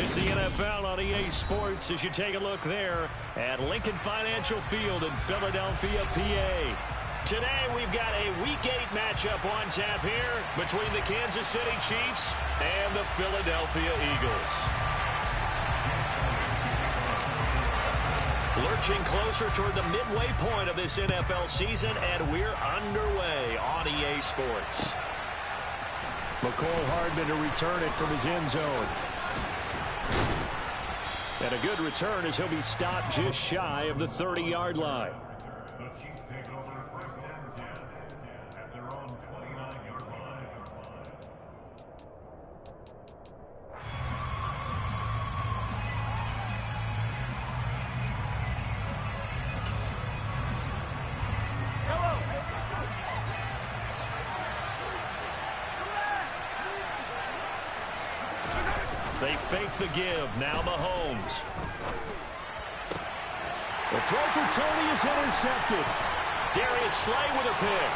It's the NFL on EA Sports as you take a look there at Lincoln Financial Field in Philadelphia, PA. Today we've got a Week 8 matchup on tap here between the Kansas City Chiefs and the Philadelphia Eagles. Lurching closer toward the midway point of this NFL season, and we're underway on EA Sports. McCole Hardman to return it from his end zone. And a good return as he'll be stopped just shy of the 30-yard line. They fake the give. Now Mahomes. The throw for Tony is intercepted. Darius Slay with a pick.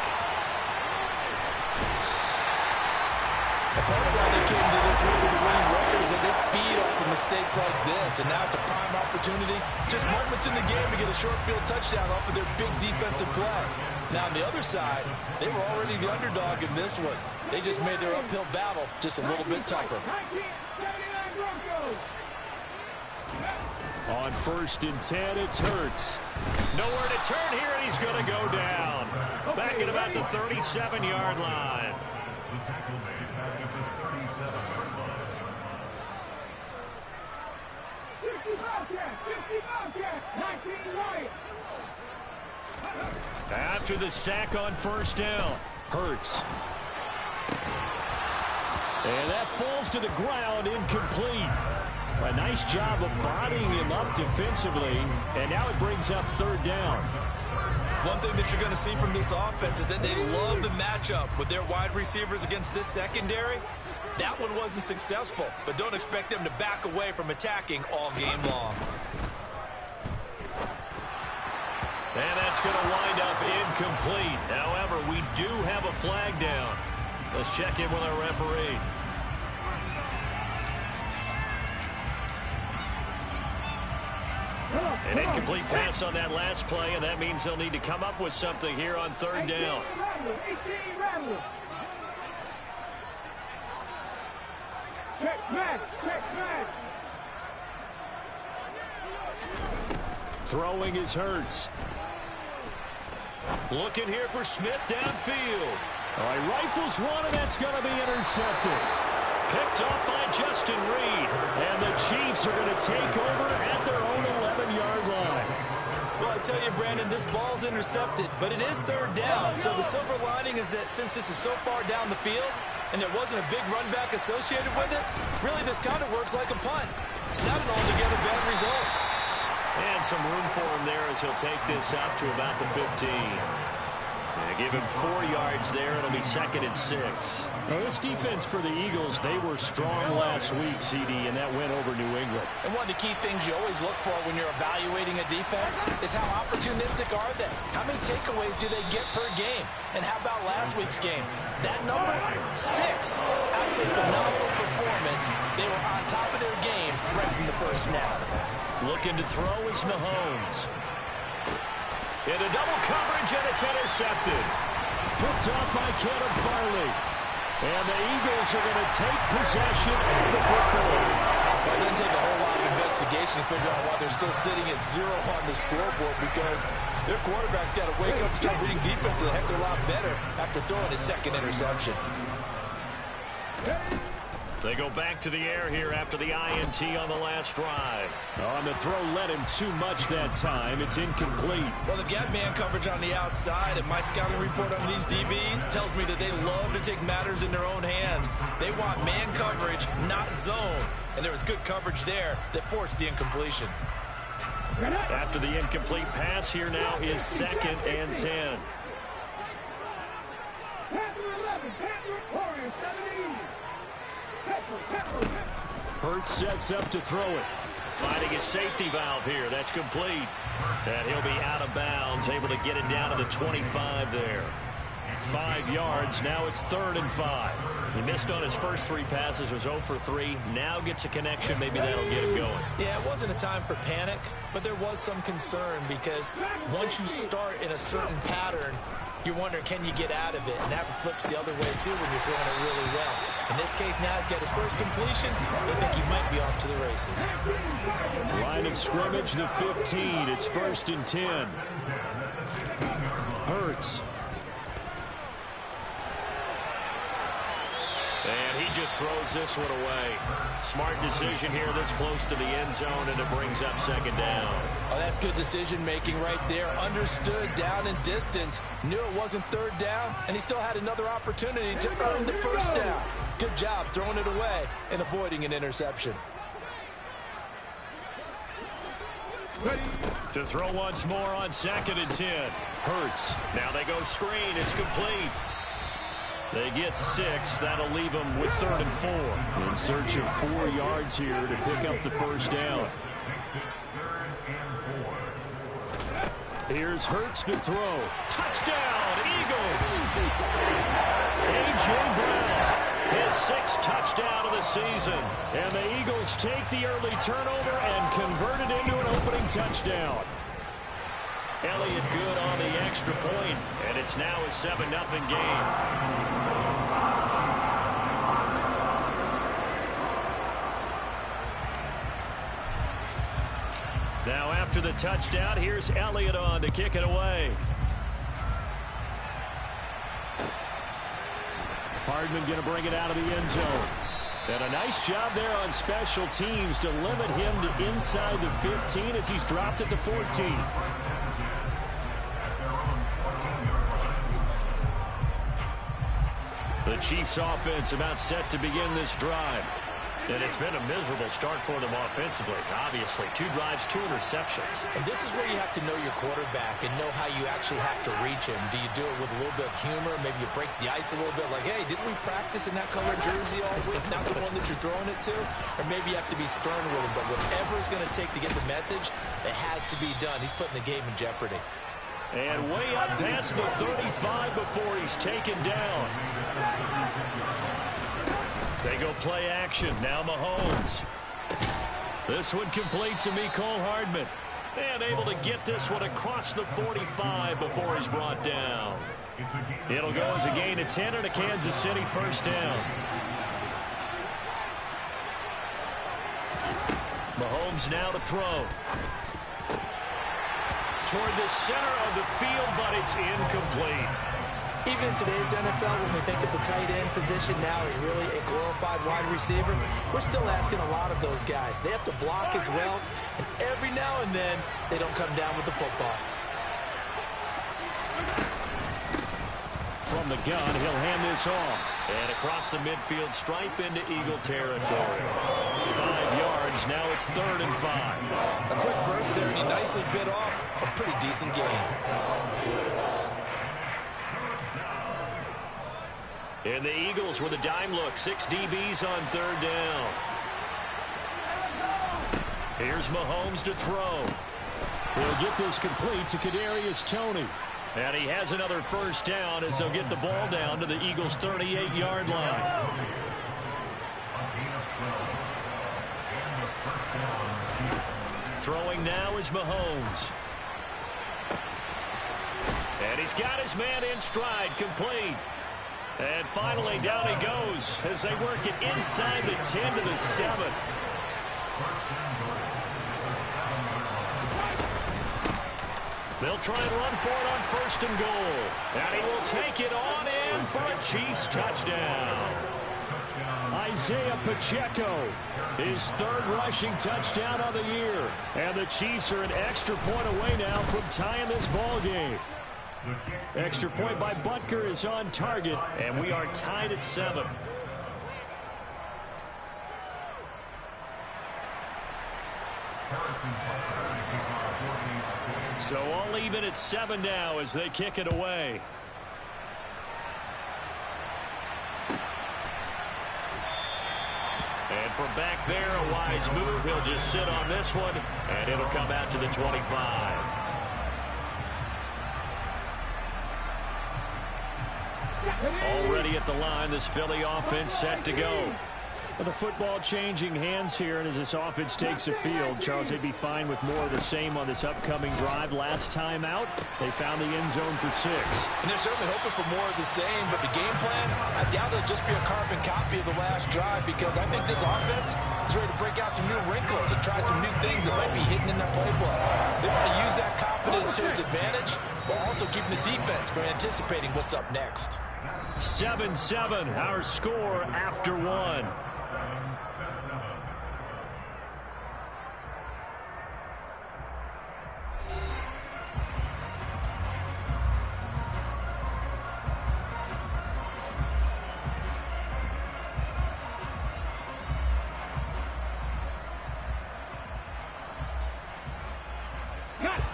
Part of why they came to this week with the winning record is that they feed off of mistakes like this, and now it's a prime opportunity. Just moments in the game to get a short field touchdown off of their big defensive play. Now, on the other side, they were already the underdog in this one. They just made their uphill battle just a little bit tougher. On 1st and 10, it's Hurts. Nowhere to turn here, and he's going to go down. Back at about the 37-yard line. After the sack on 1st down, Hurts. And that falls to the ground, incomplete. A nice job of bodying him up defensively, and now it brings up 3rd down. One thing that you're going to see from this offense is that they love the matchup with their wide receivers against this secondary. That one wasn't successful, but don't expect them to back away from attacking all game long. And that's going to wind up incomplete. However, we do have a flag down. Let's check in with our referee. An incomplete pass on that last play, and that means they'll need to come up with something here on 3rd down. Throwing is Hurts. Looking here for Smith downfield. All right, rifles one, and that's going to be intercepted. Picked up by Justin Reed. And the Chiefs are going to take over at their own 11-yard line. Well, I tell you, Brandon, this ball's intercepted, but it is 3rd down. So the silver lining is that since this is so far down the field and there wasn't a big run back associated with it, really this kind of works like a punt. It's not an altogether bad result. And some room for him there as he'll take this out to about the 15. And give him 4 yards there. It'll be 2nd and 6. Now, this defense for the Eagles, they were strong last week, CD, and that went over New England. And one of the key things you always look for when you're evaluating a defense is how opportunistic are they? How many takeaways do they get per game? And how about last week's game? That number, 6. Absolutely phenomenal performance. They were on top of their game right from the first snap. Looking to throw is Mahomes. Into double coverage, and it's intercepted. Picked off by Caleb Farley. And the Eagles are going to take possession of the football. It doesn't take a whole lot of investigation to figure out why they're still sitting at 0 on the scoreboard, because their quarterback's got to wake up and start reading defense a heck of a lot better after throwing his 2nd interception. They go back to the air here after the INT on the last drive. On the throw led him too much that time. It's incomplete. Well, they've got man coverage on the outside, and my scouting report on these DBs tells me that they love to take matters in their own hands. They want man coverage, not zone. And there was good coverage there that forced the incompletion. After the incomplete pass, here now is 2nd and 10. Hurts sets up to throw it. Finding his safety valve here. That's complete. And he'll be out of bounds, able to get it down to the 25 there. 5 yards. Now it's 3rd and 5. He missed on his first 3 passes, was 0 for 3. Now gets a connection. Maybe that'll get him going. Yeah, it wasn't a time for panic, but there was some concern because once you start in a certain pattern, you're wondering, can you get out of it? And that flips the other way, too, when you're throwing it really well. In this case, now he's got his first completion. They think he might be off to the races. Line of scrimmage, the 15. It's 1st and 10. Hurts. And he just throws this one away. Smart decision here this close to the end zone, and it brings up 2nd down. Oh, that's good decision-making right there. Understood down and distance. Knew it wasn't 3rd down, and he still had another opportunity to earn the 1st down. Good job throwing it away and avoiding an interception. To throw once more on 2nd and 10. Hurts. Now they go screen. It's complete. They get 6. That'll leave them with 3rd and 4. In search of 4 yards here to pick up the 1st down. Here's Hurts to throw. Touchdown, Eagles! A.J. Brown, his 6th touchdown of the season. And the Eagles take the early turnover and convert it into an opening touchdown. Elliott good on the extra point, and it's now a 7-0 game. Now after the touchdown, here's Elliott on to kick it away. Hardman going to bring it out of the end zone. And a nice job there on special teams to limit him to inside the 15 as he's dropped at the 14. The Chiefs offense about set to begin this drive. And it's been a miserable start for them offensively. Obviously, 2 drives, 2 interceptions. And this is where you have to know your quarterback and know how you actually have to reach him. Do you do it with a little bit of humor? Maybe you break the ice a little bit like, hey, didn't we practice in that colored jersey all week? Not the one that you're throwing it to? Or maybe you have to be stern with him. But whatever it's going to take to get the message, it has to be done. He's putting the game in jeopardy. And way up past the 35 before he's taken down. They go play action. Now Mahomes. This one complete to Mecole Hardman. And able to get this one across the 45 before he's brought down. It'll go as a gain of 10 and a Kansas City 1st down. Mahomes now to throw. Toward the center of the field, but it's incomplete. Even in today's NFL, when we think of the tight end position now as really a glorified wide receiver, we're still asking a lot of those guys. They have to block as well, and every now and then, they don't come down with the football. From the gun, he'll hand this off. And across the midfield stripe into Eagle territory. 5 yards, now it's 3rd and 5. A quick burst there, and he nicely bit off a pretty decent gain. And the Eagles with a dime look. 6 DBs on 3rd down. Here's Mahomes to throw. He'll get this complete to Kadarius Toney. And he has another 1st down as they'll get the ball down to the Eagles' 38-yard line. Throwing now is Mahomes. And he's got his man in stride, complete. And finally, down he goes as they work it inside the 10 to the 7. They'll try and run for it on 1st and goal. And he will take it on in for a Chiefs touchdown. Isaiah Pacheco, his 3rd rushing touchdown of the year. And the Chiefs are an extra point away now from tying this ball game. Extra point by Butker is on target, and we are tied at 7. So all even at 7 now as they kick it away. And from back there, a wise move. He'll just sit on this one, and it'll come out to the 25. Already at the line, this Philly offense set to go. Well, the football changing hands here, and as this offense takes the field, Charles, they'd be fine with more of the same on this upcoming drive. Last time out, they found the end zone for 6. And they're certainly hoping for more of the same, but the game plan, I doubt it'll just be a carbon copy of the last drive, because I think this offense is ready to break out some new wrinkles and try some new things that might be hidden in their playbook. They want to use that confidence to its advantage, while also keeping the defense from anticipating what's up next. 7-7, our score after 1.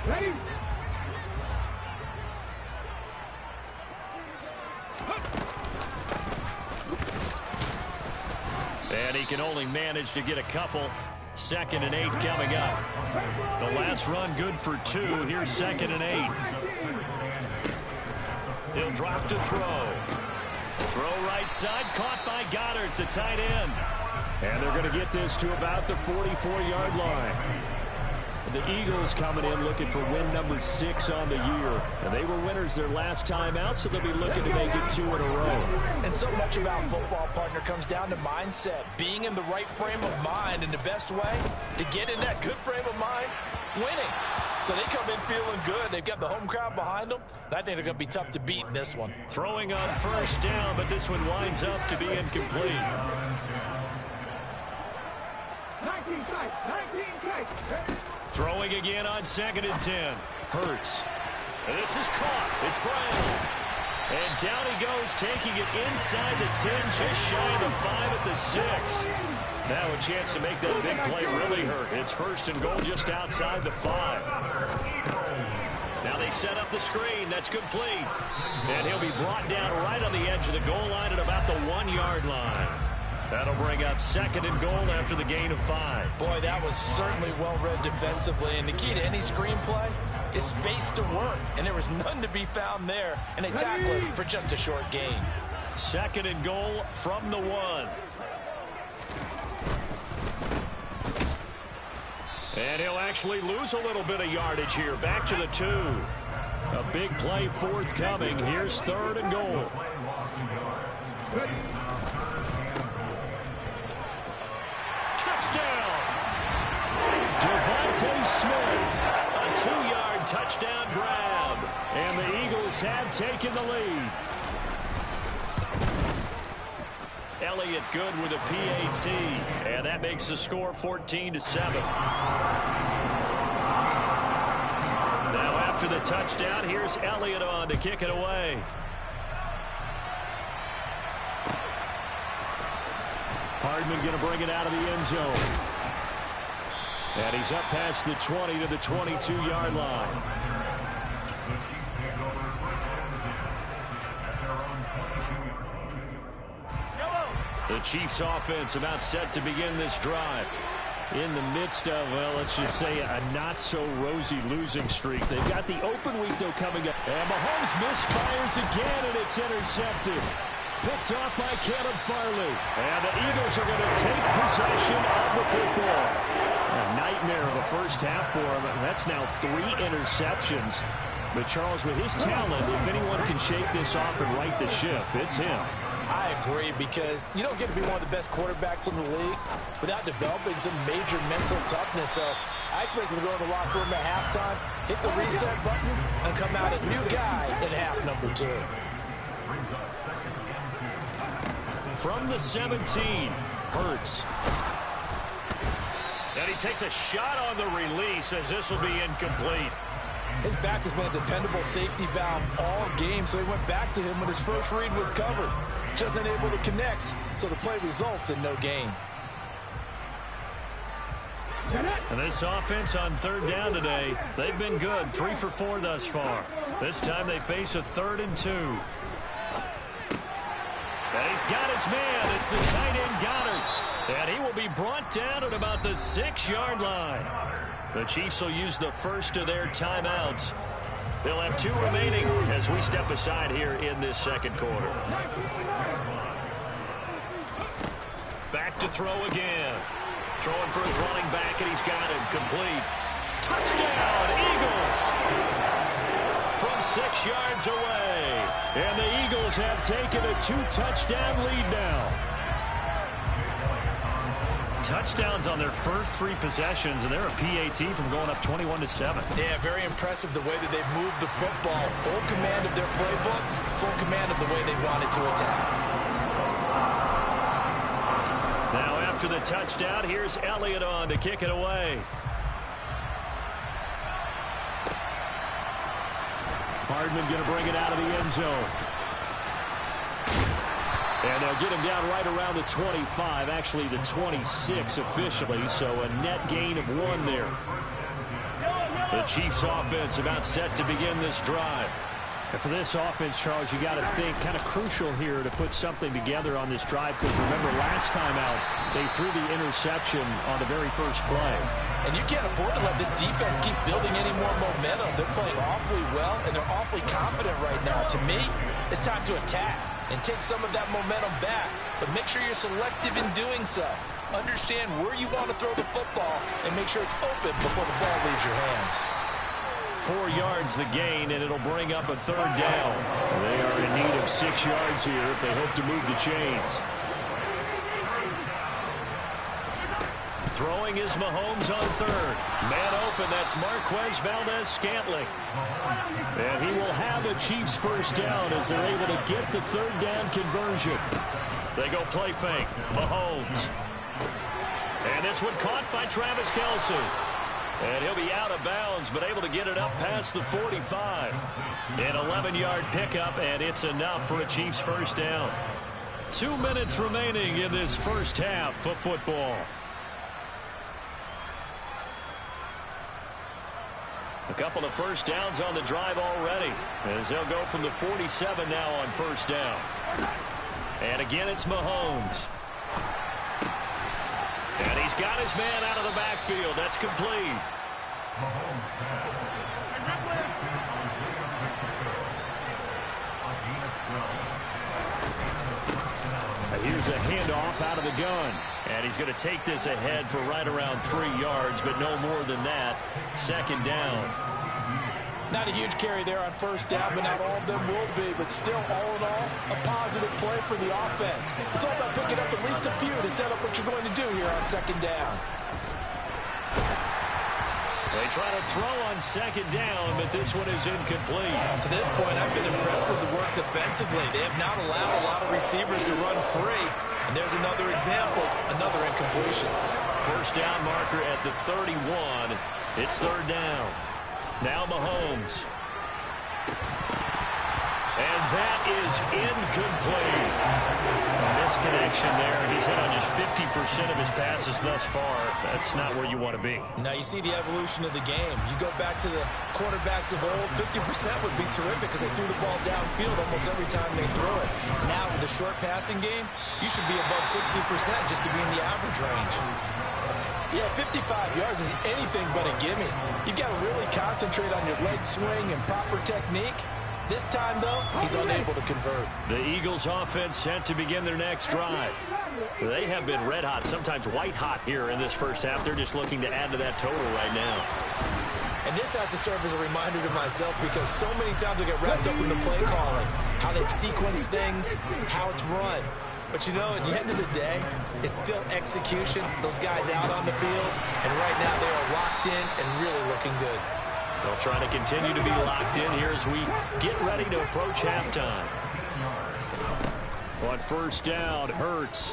Ready? And he can only manage to get a couple. 2nd and 8 coming up. The last run good for 2. Here's 2nd and 8. He'll drop to throw. Throw right side, caught by Goddard, the tight end. And they're going to get this to about the 44-yard line. The Eagles coming in looking for win number 6 on the year. And they were winners their last time out, so they'll be looking to make it 2 in a row. And so much about football, partner, comes down to mindset. Being in the right frame of mind, and the best way to get in that good frame of mind, winning. So they come in feeling good. They've got the home crowd behind them. And I think they're going to be tough to beat in this one. Throwing on 1st down, but this one winds up to be incomplete. 19 tries. Throwing again on 2nd and 10. Hurts. And this is caught. It's Brown. And down he goes, taking it inside the 10, just shy of the 5 at the 6. Now a chance to make that big play really hurt. It's 1st and goal just outside the 5. Now they set up the screen. That's complete. And he'll be brought down right on the edge of the goal line at about the 1-yard line. That'll bring up 2nd and goal after the gain of 5. Boy, that was certainly well-read defensively. And the key to any screenplay is space to work. And there was none to be found there. And they tackle it for just a short gain. 2nd and goal from the 1. And he'll actually lose a little bit of yardage here. Back to the 2. A big play forthcoming. Here's 3rd and goal. Touchdown! Devontae Smith. A 2-yard touchdown grab. And the Eagles have taken the lead. Elliott good with a PAT. And that makes the score 14-7. Now after the touchdown, here's Elliott on to kick it away. Hardman going to bring it out of the end zone. And he's up past the 20 to the 22-yard line. The Chiefs offense about set to begin this drive. In the midst of, well, let's just say a not-so-rosy losing streak. They've got the open week, though, coming up. And Mahomes misfires again, and it's intercepted. Picked off by Caleb Farley. And the Eagles are going to take possession of the football. A nightmare of a first half for him. That's now 3 interceptions. But Charles, with his talent, if anyone can shake this off and right the ship, it's him. I agree, because you don't get to be one of the best quarterbacks in the league without developing some major mental toughness. So I expect him to go in the locker room at halftime, hit the reset button, and come out a new guy in half number 2. From the 17, Hurts. And he takes a shot on the release as this will be incomplete. His back has been a dependable safety valve all game, so he went back to him when his first read was covered. Just unable to connect, so the play results in no gain. And this offense on 3rd down today, they've been good. 3 for 4 thus far. This time they face a 3rd and 2. And he's got his man. It's the tight end Goddard. And he will be brought down at about the 6-yard line. The Chiefs will use the first of their timeouts. They'll have 2 remaining as we step aside here in this second quarter. Back to throw again. Throwing for his running back, and he's got him. Complete. Touchdown, Eagles! From 6 yards away. And the Eagles have taken a 2-touchdown lead now. Touchdowns on their first 3 possessions, and they're a PAT from going up 21-7. Yeah, very impressive the way that they've moved the football. Full command of their playbook, full command of the way they wanted to attack. Now after the touchdown, here's Elliott on to kick it away. Hardman going to bring it out of the end zone. And they'll get him down right around the 25, actually the 26 officially, so a net gain of 1 there. The Chiefs offense about set to begin this drive. And for this offense, Charles, you got to think kind of crucial here to put something together on this drive, because remember last time out they threw the interception on the very first play. And you can't afford to let this defense keep building any more momentum. They're playing awfully well, and they're awfully confident right now. To me, it's time to attack and take some of that momentum back, but make sure you're selective in doing so. Understand where you want to throw the football and make sure it's open before the ball leaves your hands. 4 yards the gain, and it'll bring up a 3rd down. They are in need of 6 yards here if they hope to move the chains. Throwing is Mahomes on 3rd. Man open, that's Marquez Valdez-Scantling. And he will have a Chiefs first down as they're able to get the 3rd down conversion. They go play fake. Mahomes. And this one caught by Travis Kelce. And he'll be out of bounds, but able to get it up past the 45. An 11-yard pickup, and it's enough for a Chiefs first down. 2 minutes remaining in this first half of football. A couple of first downs on the drive already, as they'll go from the 47 now on first down. And again, it's Mahomes. And he's got his man out of the backfield. That's complete. Here's a handoff out of the gun. And he's going to take this ahead for right around 3 yards, but no more than that. 2nd down. Not a huge carry there on first down, but not all of them will be. But still, all in all, a positive play for the offense. It's all about picking up at least a few to set up what you're going to do here on 2nd down. They try to throw on 2nd down, but this one is incomplete. To this point, I've been impressed with the work defensively. They have not allowed a lot of receivers to run free. And there's another example, another incompletion. First down marker at the 31. It's 3rd down. Now Mahomes. And that is incomplete. Misconnection there. He's hit on just 50% of his passes thus far. That's not where you want to be. Now you see the evolution of the game. You go back to the quarterbacks of old, 50% would be terrific because they threw the ball downfield almost every time they threw it. Now with the short passing game, you should be above 60% just to be in the average range. Yeah, 55 yards is anything but a gimme. You've got to really concentrate on your leg swing and proper technique. This time, though, he's unable to convert. The Eagles offense set to begin their next drive. They have been red hot, sometimes white hot here in this first half. They're just looking to add to that total right now. And this has to serve as a reminder to myself because so many times I get wrapped up in the play calling, how they've sequenced things, how it's run. But, you know, at the end of the day, it's still execution. Those guys out on the field, and right now they are locked in and really looking good. They'll try to continue to be locked in here as we get ready to approach halftime. On first down, Hurts.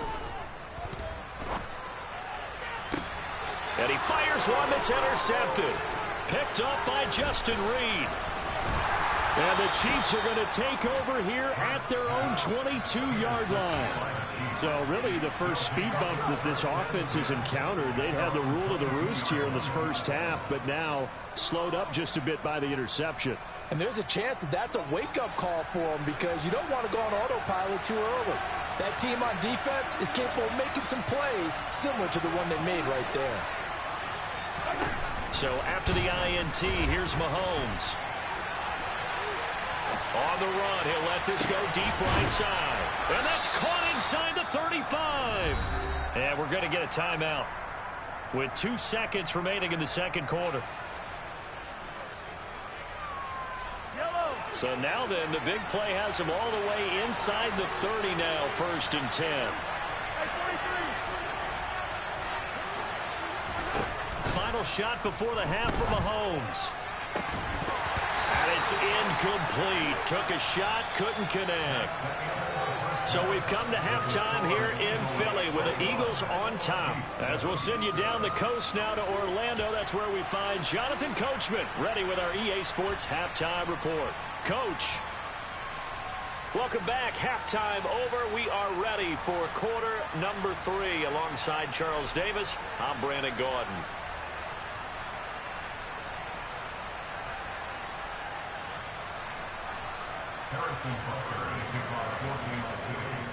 And he fires one that's intercepted. Picked up by Justin Reed. And the Chiefs are going to take over here at their own 22-yard line. So really the first speed bump that this offense has encountered, they'd had the rule of the roost here in this first half, but now slowed up just a bit by the interception. And there's a chance that that's a wake-up call for them because you don't want to go on autopilot too early. That team on defense is capable of making some plays similar to the one they made right there. So after the INT, here's Mahomes. On the run, he'll let this go deep right side. And that's caught inside the 35. And we're going to get a timeout with 2 seconds remaining in the second quarter. So now then, the big play has him all the way inside the 30 now, 1st and 10. Final shot before the half for Mahomes. And it's incomplete. Took a shot, couldn't connect. So we've come to halftime here in Philly with the Eagles on top. As we'll send you down the coast now to Orlando, that's where we find Jonathan Coachman ready with our EA Sports Halftime Report. Coach. Welcome back. Halftime over. We are ready for quarter number 3. Alongside Charles Davis, I'm Brandon Gordon.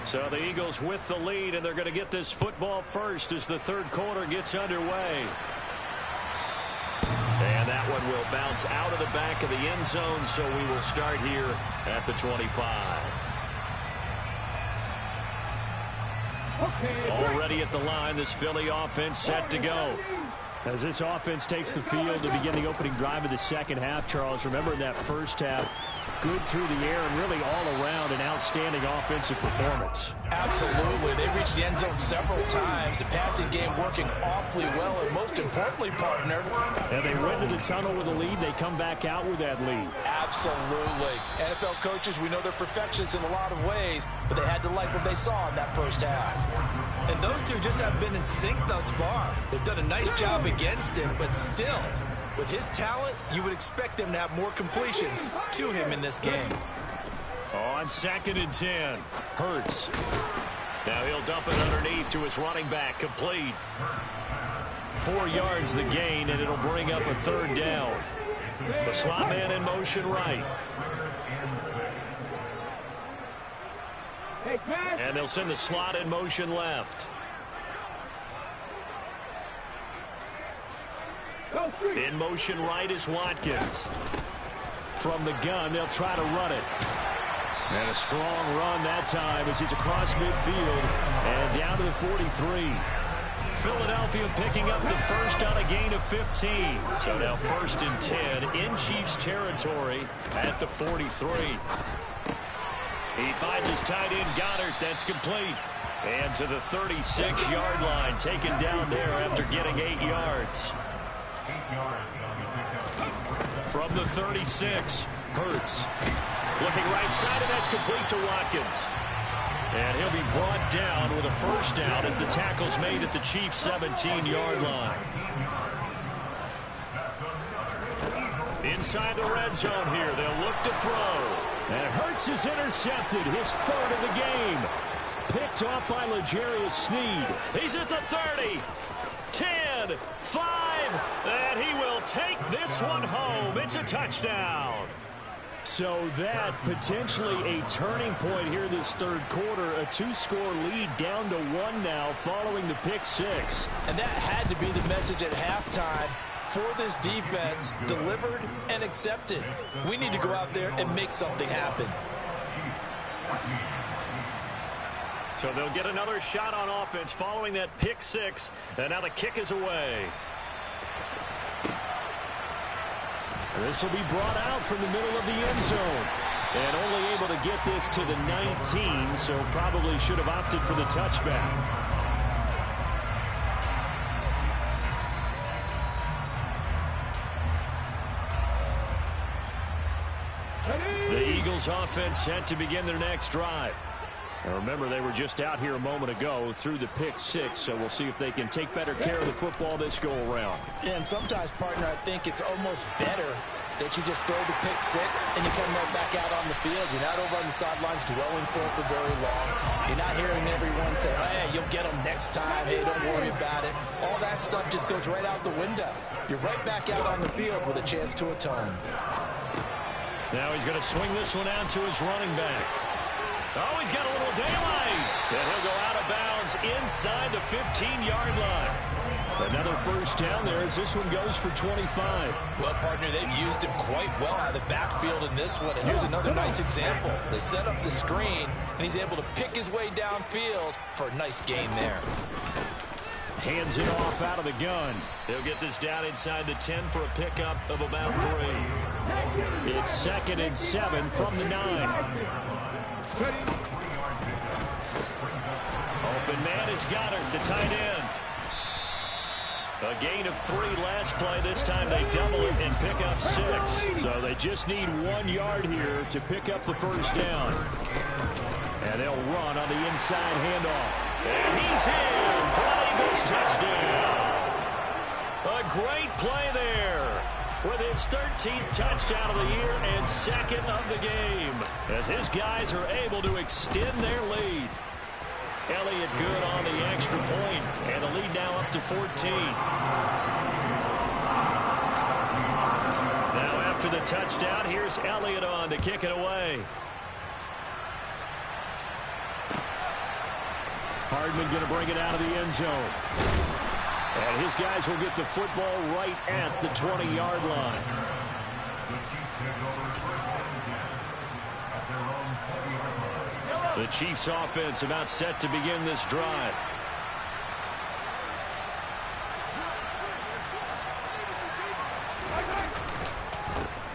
So the Eagles with the lead, and they're going to get this football first as the third quarter gets underway. And that one will bounce out of the back of the end zone, so we will start here at the 25. Already at the line, this Philly offense set to go. As this offense takes the field to begin the opening drive of the second half, Charles, remember in that first half, good through the air and really all around an outstanding offensive performance. Absolutely. They reached the end zone several times. The passing game working awfully well, and most importantly, partner. And they went to the tunnel with a lead. They come back out with that lead. Absolutely. NFL coaches, we know they're perfectionists in a lot of ways, but they had to like what they saw in that first half. And those two just have been in sync thus far. They've done a nice job against him, but still, with his talent, you would expect them to have more completions to him in this game. On 2nd and 10, Hurts. Now he'll dump it underneath to his running back, complete. 4 yards the gain, and it'll bring up a 3rd down. The slot man in motion right. And they'll send the slot in motion left. In motion right is Watkins. From the gun, they'll try to run it. And a strong run that time as he's across midfield and down to the 43. Philadelphia picking up the first on a gain of 15. So now 1st and 10 in Chiefs territory at the 43. He finds his tight end Goddard. That's complete. And to the 36-yard line, taken down there after getting 8 yards. From the 36, Hurts. Looking right side, and that's complete to Watkins. And he'll be brought down with a 1st down as the tackle's made at the Chiefs' 17-yard line. Inside the red zone here, they'll look to throw. And Hurts is intercepted, his 3rd of the game. Picked off by L'Jarius Sneed. He's at the 30. 10, 5, and he will take this one home. It's a touchdown. So that potentially a turning point here this third quarter. A 2-score lead down to 1 now following the pick 6. And that had to be the message at halftime for this defense. Delivered and accepted. We need to go out there and make something happen. So they'll get another shot on offense following that pick 6. And now the kick is away. This will be brought out from the middle of the end zone. And only able to get this to the 19, so probably should have opted for the touchback. The Eagles offense set to begin their next drive. Now remember, they were just out here a moment ago through the pick 6, so we'll see if they can take better care of the football this go around. Yeah, and sometimes, partner, I think it's almost better that you just throw the pick 6 and you come right back out on the field. You're not over on the sidelines dwelling for very long. You're not hearing everyone say, hey, you'll get them next time. Hey, don't worry about it. All that stuff just goes right out the window. You're right back out on the field with a chance to atone. Now he's going to swing this one out to his running back. Oh, he's got a little daylight. And he'll go out of bounds inside the 15-yard line. Another first down there as this one goes for 25. Well, partner, they've used him quite well out of the backfield in this one. And here's another nice example. They set up the screen, and he's able to pick his way downfield for a nice gain there. Hands it off out of the gun. He'll get this down inside the 10 for a pickup of about 3. It's 2nd and 7 from the 9. Open man is Goddard, the tight end. A gain of 3 last play. This time they double it and pick up 6. So they just need 1 yard here to pick up the first down. And they'll run on the inside handoff. And he's in for an Eagles touchdown. A great play there with his 13th touchdown of the year and 2nd of the game, as his guys are able to extend their lead. Elliott good on the extra point, and the lead now up to 14. Now after the touchdown, here's Elliott on to kick it away. Hardman going to bring it out of the end zone. And his guys will get the football right at the 20-yard line. The Chiefs offense about set to begin this drive.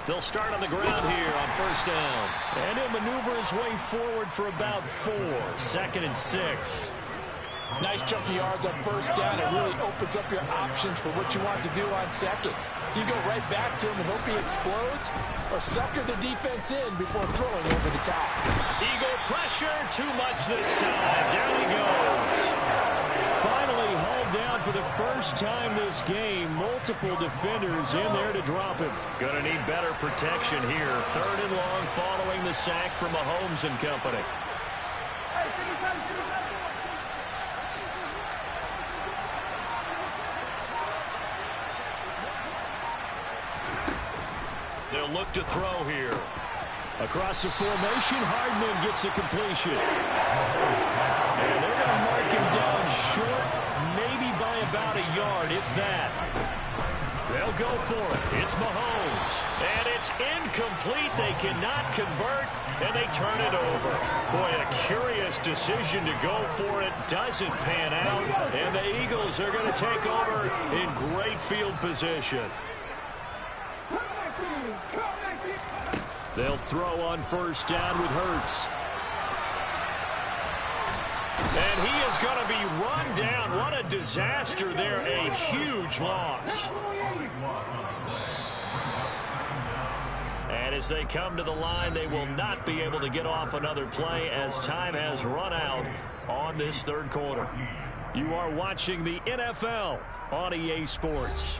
They'll start on the ground here on first down. And he'll maneuver his way forward for about 4. 2nd and 6. Nice chunky yards on first down. It really opens up your options for what you want to do on second. You go right back to him and hope he explodes, or sucker the defense in before throwing over the top. Eagle pressure, too much this time. Down he goes. Finally hauled down for the first time this game. Multiple defenders in there to drop him. Gonna need better protection here. 3rd and long following the sack from Mahomes and company. They'll look to throw here. Across the formation, Hardman gets a completion. And they're going to mark him down short, maybe by about a yard, if that. They'll go for it. It's Mahomes. And it's incomplete. They cannot convert, and they turn it over. Boy, a curious decision to go for it. Doesn't pan out, and the Eagles are going to take over in great field position. They'll throw on first down with Hurts. And he is going to be run down. What a disaster there. A huge loss. And as they come to the line, they will not be able to get off another play as time has run out on this 3rd quarter. You are watching the NFL on EA Sports.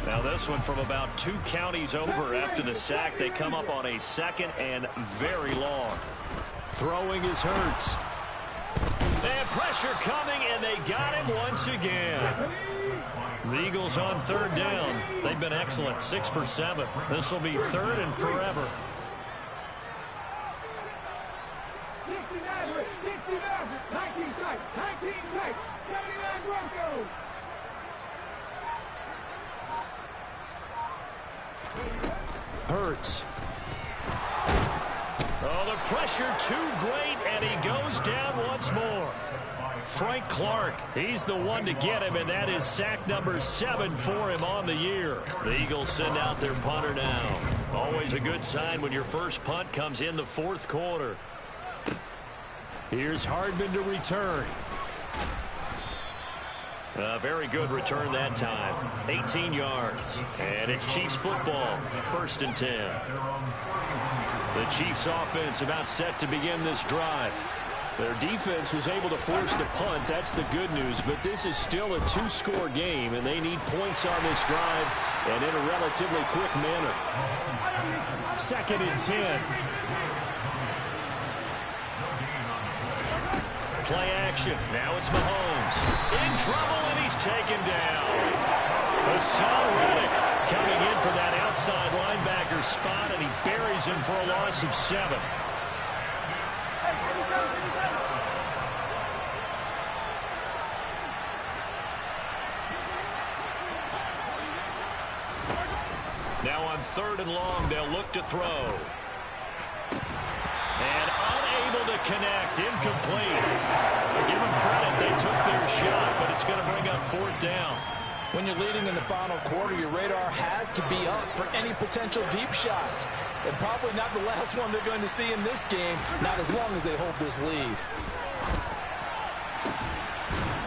Now this one from about 2 counties over after the sack. They come up on a 2nd and very long. Throwing is Hurts. And pressure coming, and they got him once again. The Eagles on 3rd down. They've been excellent, 6 for 7. This will be 3rd and forever. Hurts. Oh, the pressure too great, and he goes down once more. Frank Clark, he's the one to get him, and that is sack number 7 for him on the year. The Eagles send out their punter now. Always a good sign when your first punt comes in the 4th quarter. Here's Hardman to return. A very good return that time. 18 yards. And it's Chiefs football. 1st and 10. The Chiefs offense about set to begin this drive. Their defense was able to force the punt. That's the good news. But this is still a 2-score game, and they need points on this drive and in a relatively quick manner. 2nd and 10. Play action. Now it's Mahomes. In trouble, and he's taken down. Hassan Reddick coming in for that outside linebacker linebacker spot, and he buries him for a loss of 7. Now on 3rd and long, they'll look to throw. And unable to connect, incomplete. Give them credit, they took their shot, but it's going to bring up 4th down. When you're leading in the final quarter, your radar has to be up for any potential deep shots. And probably not the last one they're going to see in this game, not as long as they hold this lead.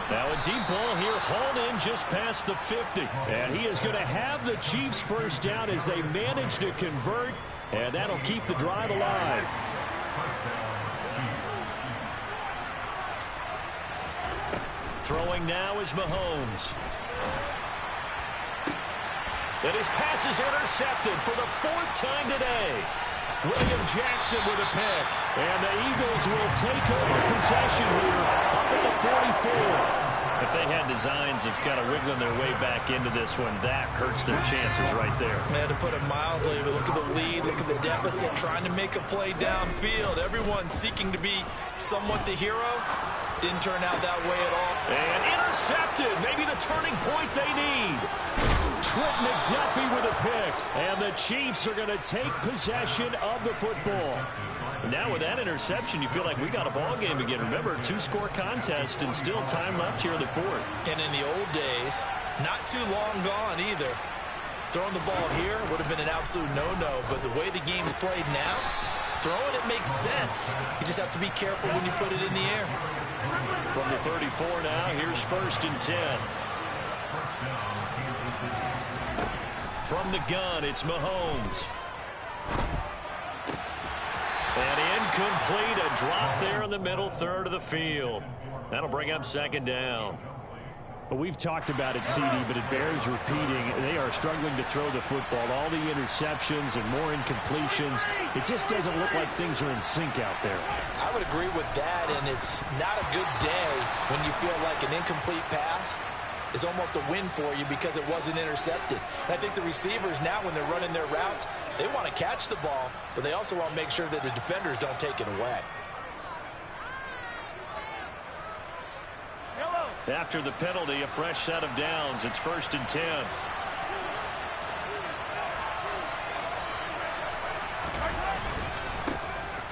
Now a deep ball here, hauled in just past the 50. And he is going to have the Chiefs first down as they manage to convert, and that'll keep the drive alive. Throwing now is Mahomes. And his pass is intercepted for the 4th time today. William Jackson with a pick. And the Eagles will take over possession here up at the 44. If they had designs of kind of wiggling their way back into this one, that hurts their chances right there. Man, to put it mildly, but look at the lead, look at the deficit, trying to make a play downfield. Everyone seeking to be somewhat the hero. Didn't turn out that way at all. And intercepted. Maybe the turning point they need. Trent McDuffie with a pick. And the Chiefs are going to take possession of the football. Now with that interception, you feel like we got a ball game again. Remember, 2-score contest and still time left here in the 4th. And in the old days, not too long gone either. Throwing the ball here would have been an absolute no-no, but the way the game's played now, throwing it makes sense. You just have to be careful when you put it in the air. From the 34 now, here's 1st and 10. From the gun, it's Mahomes. And incomplete, a drop there in the middle 3rd of the field. That'll bring up 2nd down. But we've talked about it, CD, but it bears repeating. They are struggling to throw the football. All the interceptions and more incompletions. It just doesn't look like things are in sync out there. I would agree with that, and it's not a good day when you feel like an incomplete pass is almost a win for you because it wasn't intercepted. And I think the receivers now, when they're running their routes, they want to catch the ball, but they also want to make sure that the defenders don't take it away. After the penalty, a fresh set of downs. It's 1st and 10.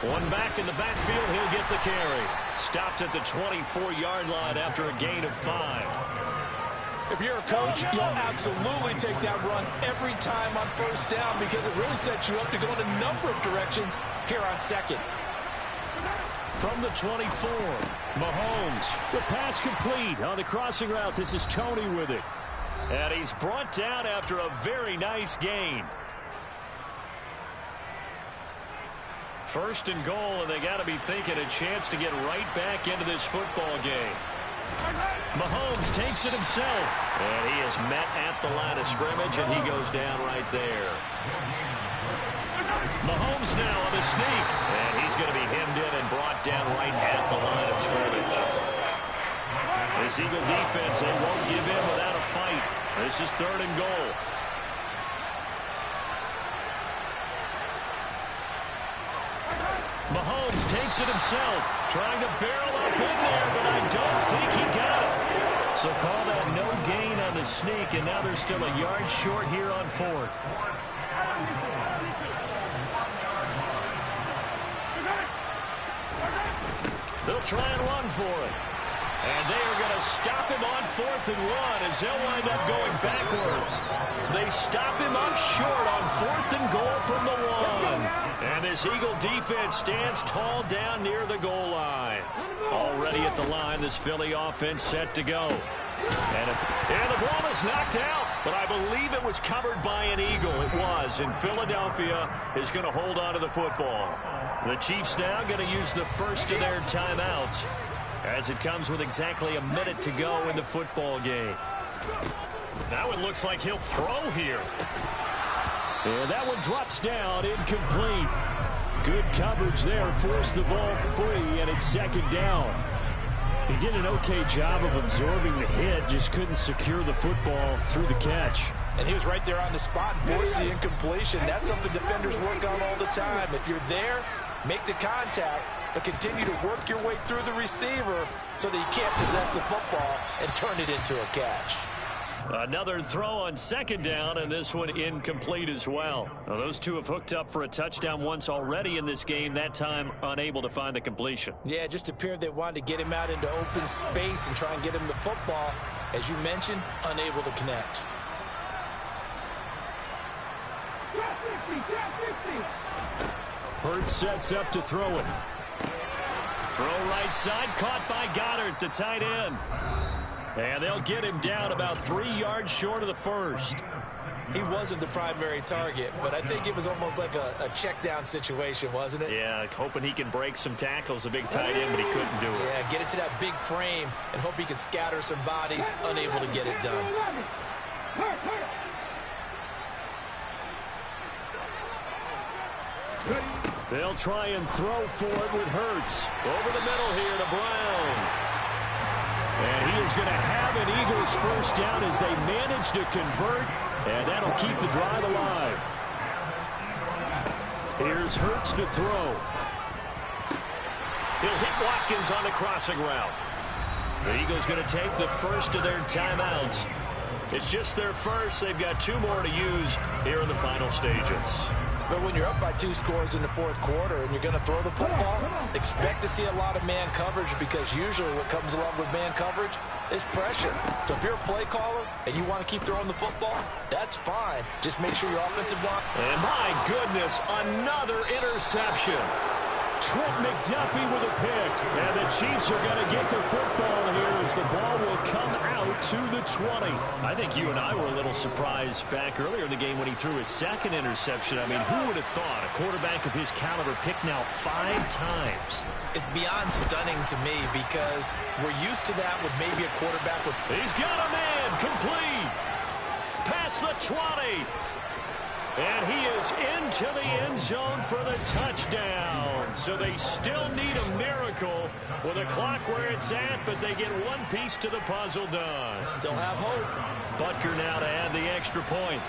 One back in the backfield, he'll get the carry. Stopped at the 24-yard line after a gain of 5. If you're a coach, you'll absolutely take that run every time on 1st down because it really sets you up to go in a number of directions here on 2nd. From the 24, Mahomes. The pass complete on the crossing route. This is Tony with it. And he's brought down after a very nice gain. 1st and goal, and they got to be thinking a chance to get right back into this football game. Mahomes takes it himself. And he is met at the line of scrimmage, and he goes down right there. Mahomes now on the sneak. And he's going to be hemmed in and brought down right at the line of scrimmage. This Eagle defense, they won't give in without a fight. This is 3rd and goal. Mahomes takes it himself, trying to barrel up in there, but I don't think he got it. So call that no gain on the sneak, and now they're still a yard short here on 4th. They'll try and run for it. And they are going to stop him on 4th and 1 as they'll wind up going backwards. They stop him up short on 4th and goal from the 1. And this Eagle defense stands tall down near the goal line. Already at the line, this Philly offense set to go. And the ball is knocked out, but I believe it was covered by an Eagle. It was, and Philadelphia is going to hold on to the football. The Chiefs now going to use the first of their timeouts as it comes with exactly a minute to go in the football game. Now it looks like he'll throw here. And that one drops down, incomplete. Good coverage there, forced the ball free, and it's 2nd down. He did an okay job of absorbing the hit, just couldn't secure the football through the catch. And he was right there on the spot and forced the incompletion. That's something defenders work on all the time. If you're there, make the contact, but continue to work your way through the receiver so that you can't possess the football and turn it into a catch. Another throw on second down, and this one incomplete as well. Now, those two have hooked up for a touchdown once already in this game, that time unable to find the completion. Yeah, it just appeared they wanted to get him out into open space and try and get him the football. As you mentioned, unable to connect. Hurts sets up to throw it. Throw right side, caught by Goddard, the tight end. And they'll get him down about 3 yards short of the first. He wasn't the primary target, but I think it was almost like a check down situation, wasn't it? Yeah, hoping he can break some tackles, a big tight end, but he couldn't do it. Yeah, get it to that big frame and hope he can scatter some bodies, unable to get it done. They'll try and throw for it with Hurts. Over the middle here to Brown. And he is going to have an Eagles first down as they manage to convert, and that'll keep the drive alive. Here's Hurts to throw. He'll hit Watkins on the crossing route. The Eagles going to take the first of their timeouts. It's just their first. They've got 2 more to use here in the final stages. But when you're up by 2 scores in the fourth quarter and you're going to throw the football, expect to see a lot of man coverage, because usually what comes along with man coverage is pressure. So if you're a play caller and you want to keep throwing the football, that's fine. Just make sure your offensive line. And my goodness, another interception. Trent McDuffie with a pick. And the Chiefs are going to get the football here as the ball will come out to the 20. I think you and I were a little surprised back earlier in the game when he threw his second interception. I mean, who would have thought a quarterback of his caliber picked now 5 times? It's beyond stunning to me, because we're used to that with maybe a quarterback with... He's got a man, complete. Past the 20. And he is into the end zone for the touchdown. So they still need a miracle with the clock where it's at, but they get one piece to the puzzle done. Still have hope. Butker now to add the extra point.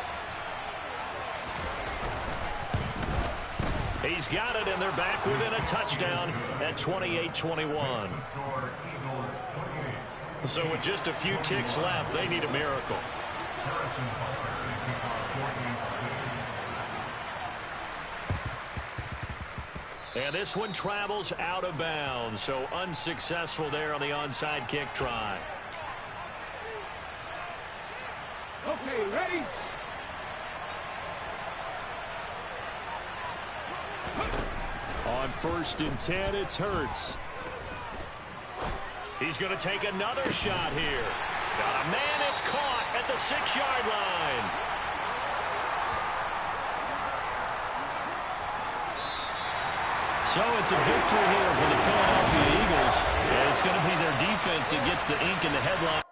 He's got it, and they're back within a touchdown at 28-21. So with just a few ticks left, they need a miracle. And this one travels out of bounds, so unsuccessful there on the onside kick try. Okay, ready? On 1st and 10, it's Hurts. He's going to take another shot here. Got a man, it's caught at the 6-yard line. So it's a victory here for the Philadelphia Eagles. And it's going to be their defense that gets the ink in the headline.